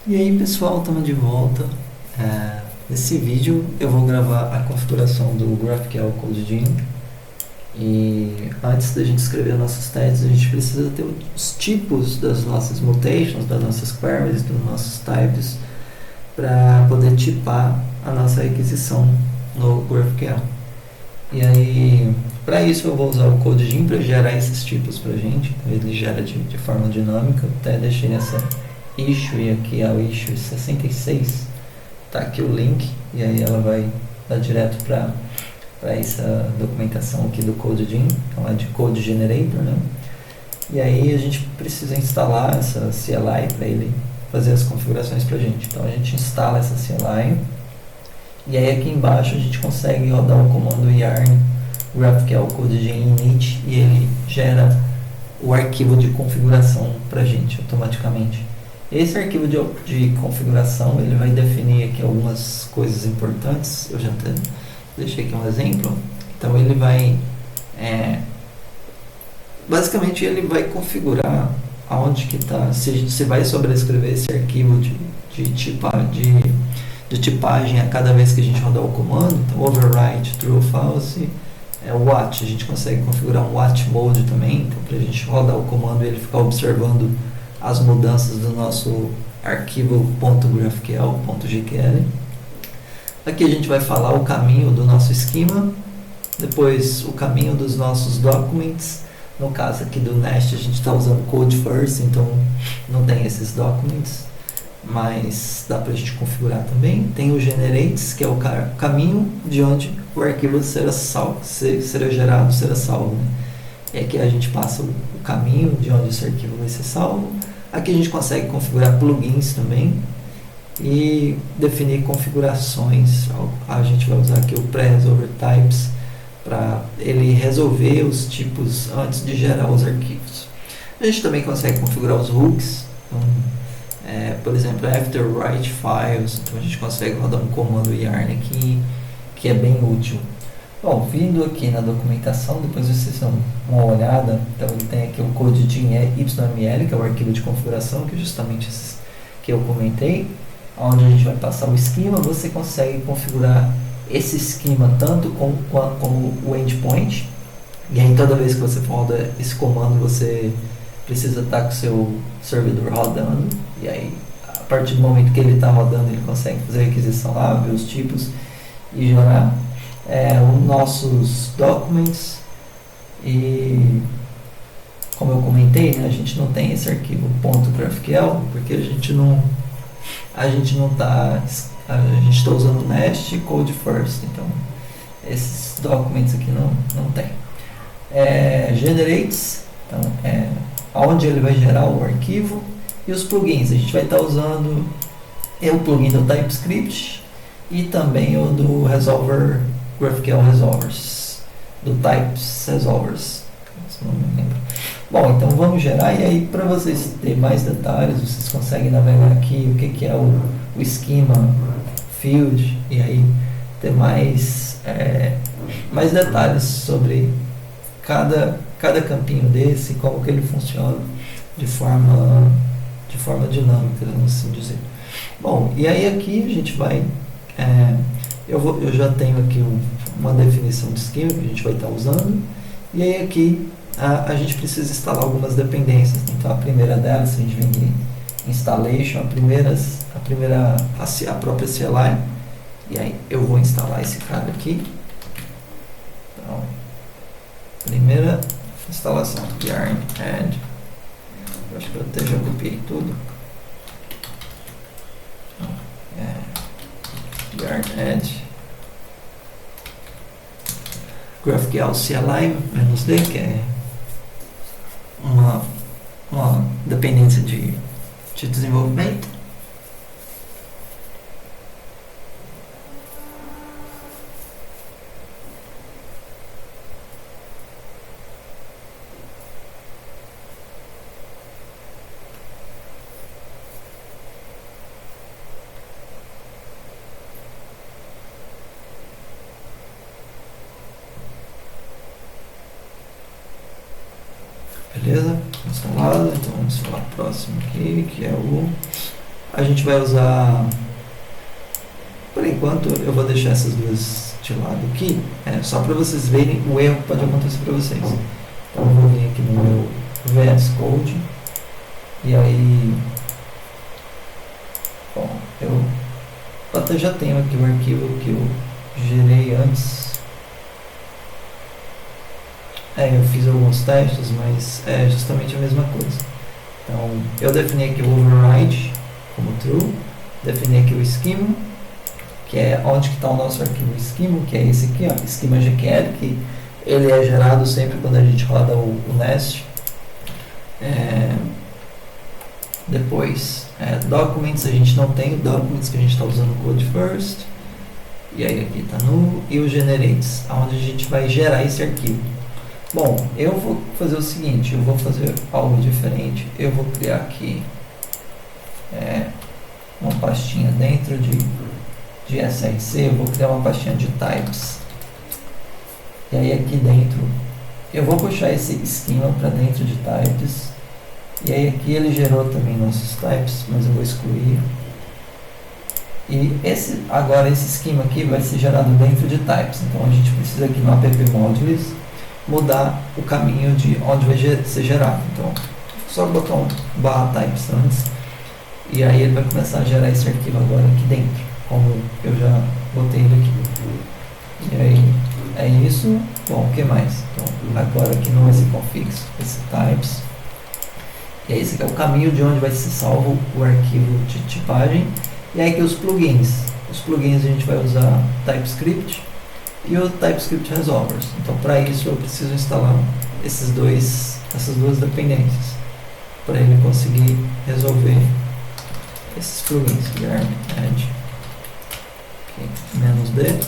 E aí pessoal, estamos de volta. Nesse vídeo eu vou gravar a configuração do GraphQL CodeGen. E antes da gente escrever nossos testes, a gente precisa ter os tipos das nossas mutations, das nossas queries, dos nossos types, para poder tipar a nossa requisição no GraphQL. E aí, para isso eu vou usar o CodeGen para gerar esses tipos para a gente. Então, ele gera de forma dinâmica. Até deixei nessa issue aqui, a issue 66. Tá aqui o link, e aí ela vai dar direto para essa documentação aqui do CodeGen, então é de Code Generator, né? E aí a gente precisa instalar essa CLI para ele fazer as configurações para a gente. Então a gente instala essa CLI, e aí aqui embaixo a gente consegue rodar o comando yarn GraphQL CodeGen init, e ele gera o arquivo de configuração para a gente automaticamente. Esse arquivo de configuração ele vai definir aqui algumas coisas importantes. Eu já até deixei aqui um exemplo. Então ele vai basicamente ele vai configurar aonde que está, se vai sobrescrever esse arquivo de tipagem a cada vez que a gente rodar o comando. Então overwrite true ou false, watch, a gente consegue configurar um watch mode também, então para a gente rodar o comando e ele ficar observando as mudanças do nosso arquivo .graphql.gql. Aqui a gente vai falar o caminho do nosso esquema, depois o caminho dos nossos documents. No caso aqui do Nest a gente está usando code first, então não tem esses documents, mas dá para a gente configurar também. Tem o generates, que é o caminho de onde o arquivo será gerado, será salvo, né? E aqui a gente passa o caminho de onde esse arquivo vai ser salvo. Aqui a gente consegue configurar plugins também e definir configurações. A gente vai usar aqui o pré-resolver types para ele resolver os tipos antes de gerar os arquivos. A gente também consegue configurar os hooks. Então, por exemplo, after write files. Então a gente consegue rodar um comando yarn aqui que é bem útil. Bom, vindo aqui na documentação, depois vocês dão uma olhada. Então ele tem aqui o CodeGen YML, que é o arquivo de configuração, que é justamente esses que eu comentei, onde a gente vai passar o esquema. Você consegue configurar esse esquema tanto como o endpoint, e aí toda vez que você roda esse comando, você precisa estar com o seu servidor rodando, e aí a partir do momento que ele está rodando, ele consegue fazer a requisição lá, ver os tipos e gerar os nossos documents. E como eu comentei, né, a gente não tem esse arquivo .graphql porque a gente está usando o Nest Code First, então esses documents aqui não tem. Generates, então onde ele vai gerar o arquivo, e os plugins, a gente vai estar usando o plugin do TypeScript e também o do Resolver, GraphQL Resolvers, do Types Resolvers, se não me lembro. Bom, então vamos gerar, e aí para vocês terem mais detalhes, vocês conseguem navegar aqui o que é o esquema field, e aí ter mais detalhes sobre cada campinho desse, como que ele funciona de forma dinâmica, vamos assim dizer. Bom, e aí aqui a gente vai eu já tenho aqui uma definição de esquema que a gente vai estar usando, e aí aqui a gente precisa instalar algumas dependências. Então a primeira delas, se a gente vem em installation, a própria CLI, e aí eu vou instalar esse cara aqui. Então, primeira instalação do yarn add, eu acho que eu até já copiei tudo. Yarn add GraphQL CLI-D, que é uma dependência de desenvolvimento. Beleza? Instalado. Então vamos falar próximo aqui, que é o A gente vai usar, por enquanto eu vou deixar essas duas de lado aqui, só para vocês verem o erro que pode acontecer para vocês. Então eu vou vir aqui no meu VS Code e aí, bom, eu até já tenho aqui o arquivo que eu gerei antes. Eu fiz alguns testes, mas é justamente a mesma coisa. Então eu defini aqui o override como true, defini aqui o schema, que é onde que está o nosso arquivo schema, que é esse aqui, ó, schema GQL, que ele é gerado sempre quando a gente roda o nest. Depois, documents, a gente não tem o documents, que a gente está usando o code first, e aí aqui está null, e o generates, onde a gente vai gerar esse arquivo. Bom, eu vou fazer o seguinte, eu vou fazer algo diferente, eu vou criar aqui uma pastinha dentro de src, eu vou criar uma pastinha de types, e aí aqui dentro eu vou puxar esse schema para dentro de types, e aí aqui ele gerou também nossos types, mas eu vou excluir, e agora esse schema aqui vai ser gerado dentro de types, então a gente precisa aqui no app modules mudar o caminho de onde vai ser gerado. Então só botar um /types antes, e aí ele vai começar a gerar esse arquivo agora aqui dentro, como eu já botei ele aqui. E aí é isso. Bom, o que mais? Então agora aqui não vai ser configs, vai ser types, e aí esse aqui é o caminho de onde vai ser salvo o arquivo de tipagem. E aí aqui os plugins a gente vai usar TypeScript e o TypeScript Resolvers. Então para isso eu preciso instalar essas duas dependências para ele conseguir resolver esses plugins. Yarn add -d,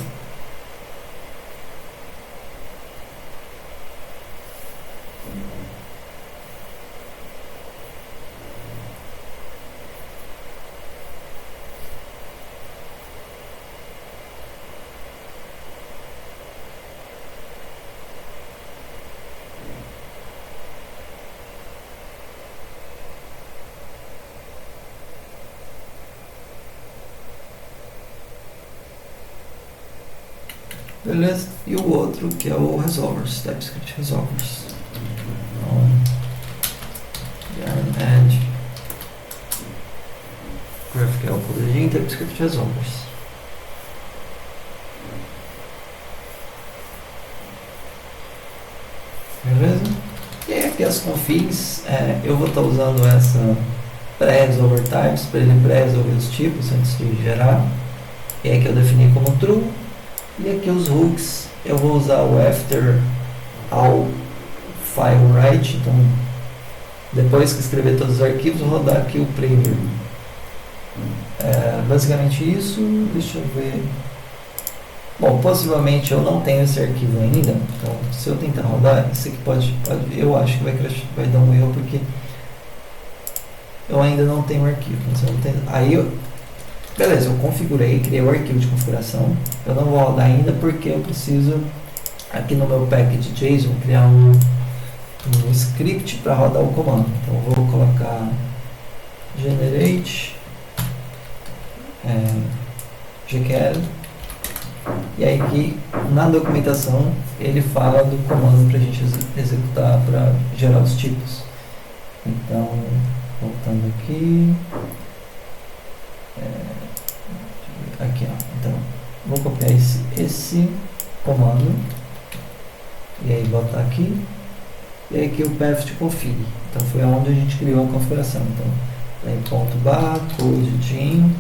beleza? E o outro que é o Resolvers, TypeScript Resolvers. Então, yarn add GraphQL Plugin TypeScript Resolvers. Beleza? E aí aqui as configs, eu vou estar usando essa pré-resolver types para ele pré-resolver os tipos antes de gerar. E aí que eu defini como true. E aqui os hooks, eu vou usar o after all file write, então depois que escrever todos os arquivos, vou rodar aqui o player. Basicamente isso. Deixa eu ver. Bom, possivelmente eu não tenho esse arquivo ainda, então se eu tentar rodar, isso aqui pode eu acho que vai dar um erro, porque eu ainda não tenho arquivo. Beleza, eu configurei, criei o arquivo de configuração. Eu não vou rodar ainda porque eu preciso, aqui no meu package JSON, criar um script para rodar o comando. Então eu vou colocar generate GQL, e aí aqui na documentação ele fala do comando para a gente executar para gerar os tipos. Então, voltando aqui, aqui, ó. Então vou copiar esse comando e aí botar aqui, e aí aqui o path de config. Então foi onde a gente criou a configuração. Então tem .codegin.yml,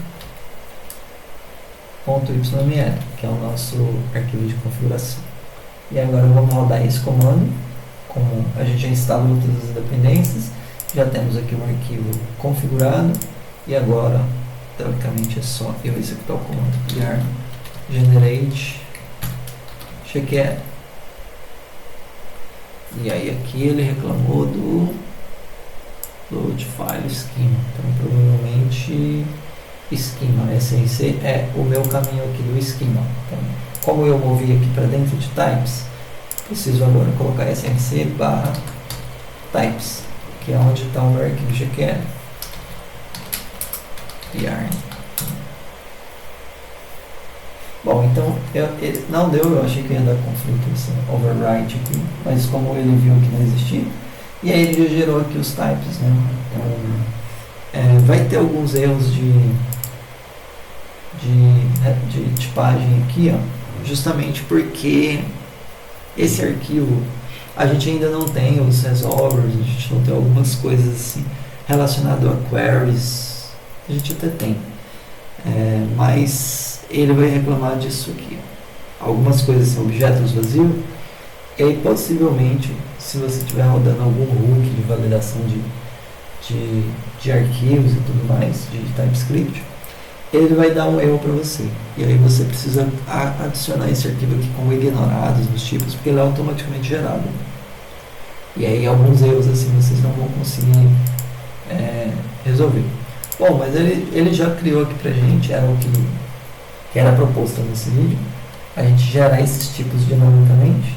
que é o nosso arquivo de configuração. E agora vamos rodar esse comando. Como a gente já instalou todas as dependências, já temos aqui um arquivo configurado, e agora teoricamente é só eu executar o comando yarn generate GQL. E aí aqui ele reclamou do load file schema, então provavelmente schema src é o meu caminho aqui do schema. Então, como eu movi aqui para dentro de types, preciso agora colocar src/types, que é onde está o meu arquivo GQL. yarn. Bom, então ele não deu, eu achei que ia dar conflito esse override aqui, mas como ele viu que não existia, e aí ele já gerou aqui os types, né? Então, vai ter alguns erros de tipagem aqui, ó, justamente porque esse arquivo a gente ainda não tem os resolvers, a gente não tem algumas coisas assim relacionadas a queries, a gente até tem, mas ele vai reclamar disso aqui. Algumas coisas são objetos vazios, e aí possivelmente, se você estiver rodando algum hook de validação de arquivos e tudo mais, de TypeScript, ele vai dar um erro para você. E aí você precisa adicionar esse arquivo aqui como ignorados nos tipos, porque ele é automaticamente gerado. E aí alguns erros assim vocês não vão conseguir resolver. Bom, mas ele já criou aqui pra gente, era o que era proposto nesse vídeo, a gente gerar esses tipos dinamicamente.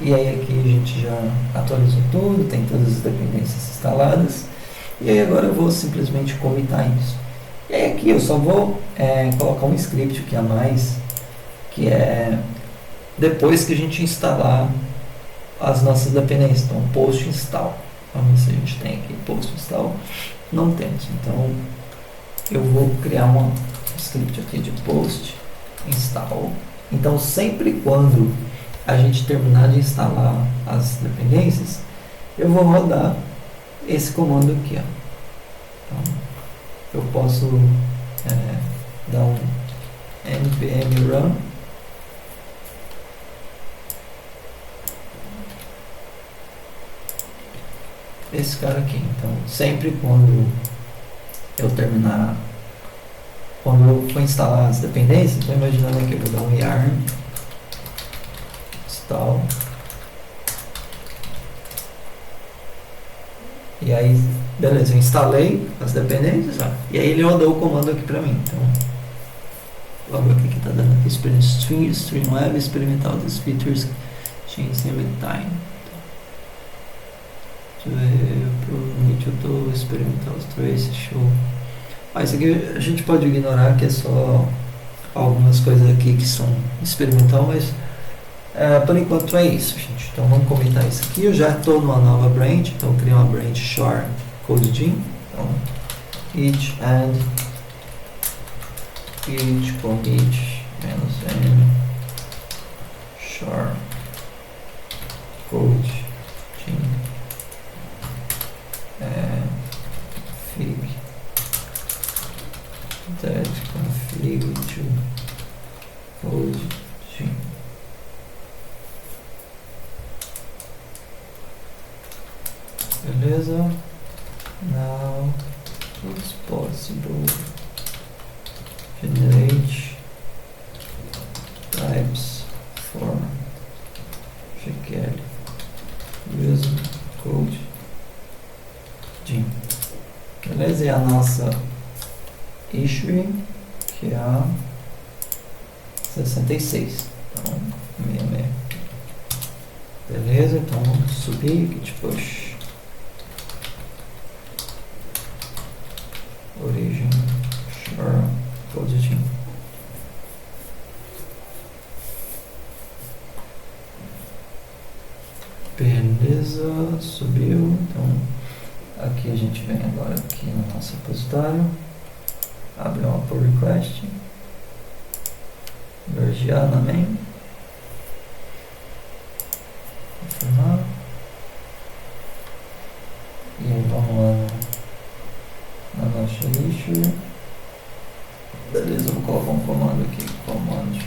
E aí aqui a gente já atualizou tudo, tem todas as dependências instaladas. E aí agora eu vou simplesmente commitar isso. E aí aqui eu só vou colocar um script aqui a mais, que é depois que a gente instalar as nossas dependências. Então post install. Vamos ver se a gente tem aqui post install. Não temos. Então eu vou criar um script aqui de post install. Então sempre quando a gente terminar de instalar as dependências, eu vou rodar esse comando aqui, ó. Então, eu posso dar um npm run esse cara aqui. Então sempre quando eu terminar, quando eu for instalar as dependências, estou imaginando aqui, eu vou dar um yarn install, e aí beleza, eu instalei as dependências, e aí ele rodou o comando aqui para mim. Então vamos ver o que está dando aqui: Streamlab experimental this features change limit time. Eu experimental trace show. Isso aqui a gente pode ignorar, que é só algumas coisas aqui que são experimental, mas por enquanto é isso, gente. Então vamos comentar isso aqui. Eu já estou numa nova branch, então eu criei uma branch shore codegin. Então each add each commit -n shore codegin fig that config to codegin. Beleza? Now it's possible generate types for GQL using code. Beleza? E a nossa issue, que é a 66. Então, 66. Beleza? Então vamos subir, git push origin shore codegin. Beleza, subiu. Então aqui a gente vem agora aqui no nosso repositório, abre uma pull request, mergear na main, confirmar, e aí vamos lá na nossa issue. Beleza, eu vou colocar um comando aqui, command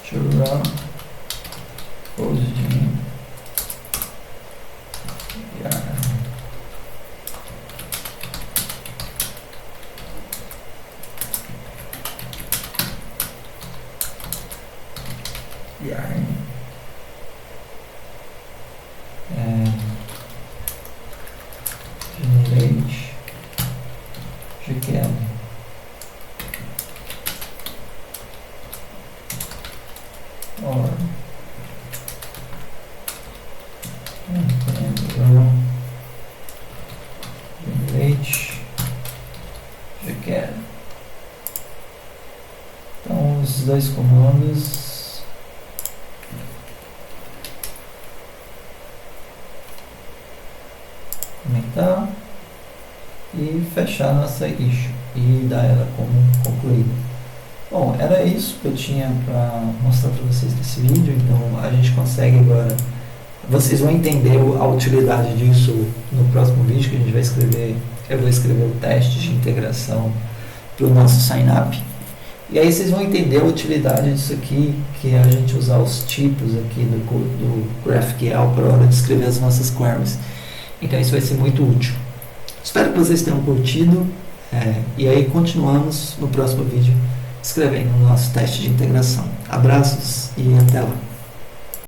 to run codegin yarn. Yarn generate GQL. Or generate eu quero. Então, os dois comandos. Comentar e fechar a nossa issue e dar ela como concluída. Bom, era isso que eu tinha para mostrar para vocês nesse vídeo. Então a gente consegue agora, vocês vão entender a utilidade disso no próximo vídeo que a gente vai escrever. Eu vou escrever o teste de integração para o nosso sign-up. E aí vocês vão entender a utilidade disso aqui, que é a gente usar os tipos aqui do GraphQL para a hora de escrever as nossas queries. Então isso vai ser muito útil. Espero que vocês tenham curtido. E aí continuamos no próximo vídeo escrevendo o nosso teste de integração. Abraços e até lá.